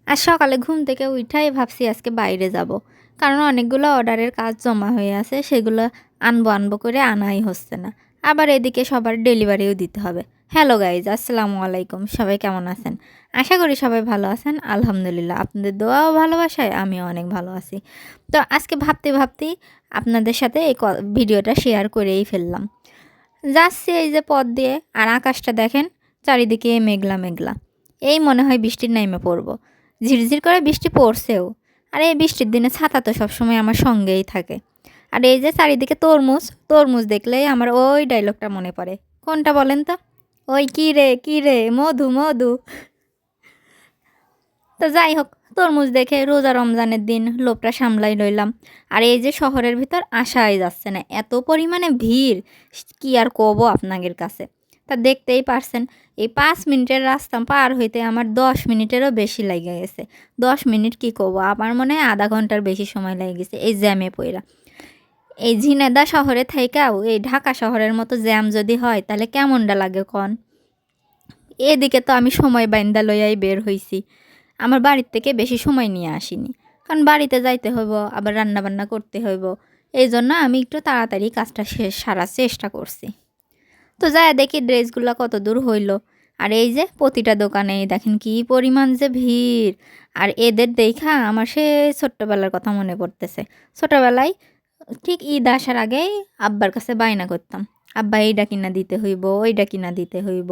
আজ সকালে ঘুম থেকে উঠাই ভাবছি আজকে বাইরে যাব। কারণ অনেকগুলো অর্ডারের কাজ জমা হয়ে আছে, সেগুলো আনবো করে আনাই হচ্ছে না। আবার এদিকে সবার ডেলিভারিও দিতে হবে। হ্যালো গাইজ, আসসালামু আলাইকুম। সবাই কেমন আছেন? আশা করি সবাই ভালো আছেন। আলহামদুলিল্লাহ, আপনাদের দোয়া ও ভালোবাসায় আমিও অনেক ভালো আছি। তো আজকে ভাবতেই আপনাদের সাথে এই ভিডিওটা শেয়ার করেই ফেললাম। যাচ্ছি এই যে পথ দিয়ে, আর আকাশটা দেখেন, চারিদিকে মেঘলা মেঘলা। এই মনে হয় বৃষ্টির নাইমে পড়বো। ঝিরঝির করে বৃষ্টি পড়ছেও। আর এই বৃষ্টির দিনে ছাতা তো সবসময় আমার সঙ্গেই থাকে। আর এই যে চারিদিকে তরমুজ, তরমুজ দেখলেই আমার ওই ডায়লগটা মনে পড়ে। কোনটা বলেন তো? ওই কী রে মধু মধু। তো যাই হোক, তরমুজ দেখে রোজা রমজানের দিন লোভটা সামলাই লইলাম। আর এই যে শহরের ভিতর আসাই যাচ্ছে না, এত পরিমাণে ভিড়, কি আর কব আপনাদের কাছে। তা দেখতেই পারছেন, এই 5 মিনিটের রাস্তা পার হইতে আমার 10 মিনিটেরও বেশি লেগে গেছে। 10 মিনিট কি কব, আমার মনে হয় আধা ঘন্টার বেশি সময় লেগে গেছে এই জ্যামে পইরা। এই ঝিনেদা শহরে থাইকাও এই ঢাকা শহরের মতো জ্যাম যদি হয় তাহলে কেমনটা লাগে কন। এদিকে তো আমি সময় বাইন্দা লইয়াই বের হইছি। আমার বাড়ির থেকে বেশি সময় নিয়ে আসিনি, কারণ বাড়িতে যাইতে হইব, আবার রান্নাবান্না করতে হইব। এই জন্য আমি একটু তাড়াতাড়ি কাজটা সারার চেষ্টা করছি। তো যায় দেখি ড্রেসগুলো কত দূর হইল। আর এই যে প্রতিটা দোকানে দেখেন কি পরিমাণ যে ভিড়। আর এদের দেখা আমার সে ছোট্টবেলার কথা মনে পড়তেছে। ছোটবেলায় ঠিক ঈদ আসার আগেই আব্বার কাছে বায়না করতাম, আব্বা এইটা কিনা দিতে হইব, ওইটা কিনা দিতে হইব।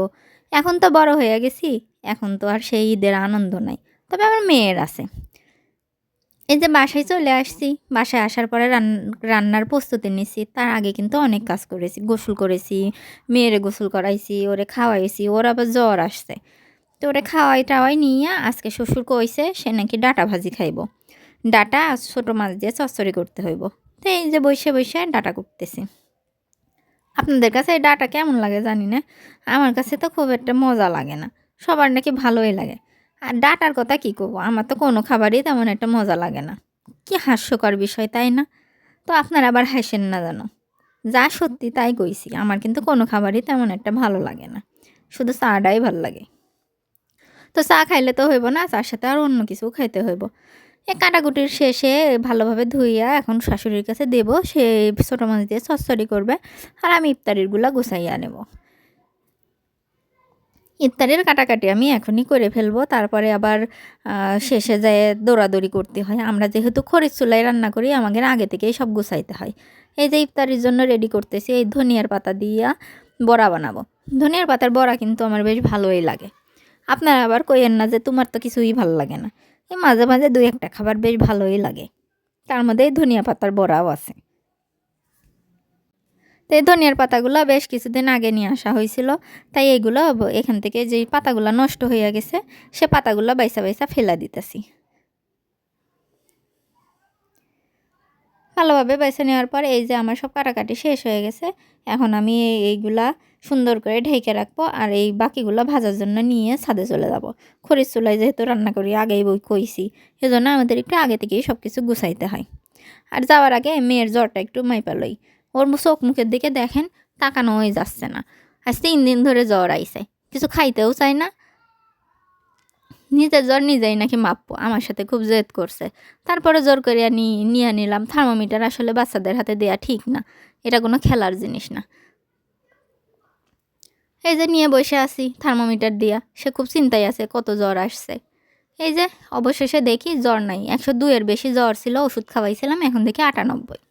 এখন তো বড় হয়ে গেছি, এখন তো আর সেই ঈদের আনন্দ নাই। তবে আমার মেয়ের আছে। এই যে বাসায় চলে আসছি, বাসায় আসার পরে রান্নার প্রস্তুতি নিছি। তার আগে কিন্তু অনেক কাজ করেছি, গোসল করেছি, মেয়েরে গোসল করাইছি, ওরে খাওয়াইছি। ওর আবার জ্বর আসছে, তো ওরে খাওয়াই টাওয়াই নিয়ে আজকে শ্বশুর কইছে সে নাকি ডাটা ভাজি খাইব। ডাটা ছোটো মাছ দিয়ে চচ্চড়ি করতে হইব। তো এই যে বসে বসে ডাটা করতেছি। আপনাদের কাছে এই ডাটা কেমন লাগে জানি না, আমার কাছে তো খুব একটা মজা লাগে না। সবার নাকি ভালোই লাগে। আর ডাটার কথা কী করবো, আমার তো কোনো খাবারই তেমন একটা মজা লাগে না। কি হাস্যকর বিষয়, তাই না? তো আপনারা আবার হাসেন না জানো, যা সত্যি তাই কইছি। আমার কিন্তু কোনো খাবারই তেমন একটা ভালো লাগে না, শুধু চাটাই ভাল লাগে। তো চা খাইলে তো হইব না, চার সাথে আর অন্য কিছু খাইতে হইব। এ কাটাকুটির শেষে ভালোভাবে ধুইয়া এখন শাশুড়ির কাছে দেব, সে ছোটো মাছ দিয়ে চচ্চড়ি করবে। আর আমি ইফতারিরগুলা গুছাইয়া নেব। ইফতারের কাটাকাটি আমি এখনই করে ফেলবো, তারপরে আবার শেষে যায় দৌড়াদৌড়ি করতে হয়। আমরা যেহেতু খরিচ চুলায় রান্না করি, আমাদের আগে থেকেই সব গুছাইতে হয়। এই যে ইফতারির জন্য রেডি করতেছি, এই ধনিয়ার পাতা দিয়া বড়া বানাবো। ধনিয়ার পাতার বড়া কিন্তু আমার বেশ ভালোই লাগে। আপনারা আবার কইেন না যে তোমার তো কিছুই ভালো লাগে না। এই মাঝে মাঝে দুই একটা খাবার বেশ ভালোই লাগে, তার মধ্যে এই ধনিয়া পাতার বড়াও আছে। তো এই ধনিয়ার পাতাগুলো বেশ কিছুদিন আগে নিয়ে আসা হয়েছিল, তাই এইগুলো এখান থেকে যেই পাতাগুলো নষ্ট হয়ে গেছে সে পাতাগুলো বাইসা বাইসা ফেলা দিতেছি। ভালোভাবে বাইসা নেওয়ার পর এই যে আমার সব কাটাকাটি শেষ হয়ে গেছে। এখন আমি এইগুলা সুন্দর করে ঢেকে রাখবো, আর এই বাকিগুলো ভাজার জন্য নিয়ে ছাদে চলে যাব। খরিচ চুলায় যেহেতু রান্না করি, আগেই বই কইছি, সেজন্য আমাদের একটু আগে থেকেই সব কিছু গুছাইতে হয়। আর যাওয়ার আগে মেয়ের জ্বরটা একটু মাইপা লই। ওর চোখ মুখের দিকে দেখেন, তাকানোই যাচ্ছে না। আজ 3 দিন ধরে জ্বর আইছে, কিছু খাইতেও চায় না। নিজের জ্বর নিজেই নাকি মাপবো, আমার সাথে খুব জেদ করছে। তারপরে জোর করে নিয়ে নিলাম থার্মোমিটার। আসলে বাচ্চাদের হাতে দেয়া ঠিক না, এটা কোনো খেলার জিনিস না। এই যে নিয়ে বসে আছি থার্মোমিটার দিয়া, সে খুব চিন্তায় আছে কত জ্বর আসছে। এই যে অবশেষে দেখি জ্বর নাই, 102-এর বেশি জ্বর ছিল, ওষুধ খাওয়াইছিলাম, এখন দেখি 98।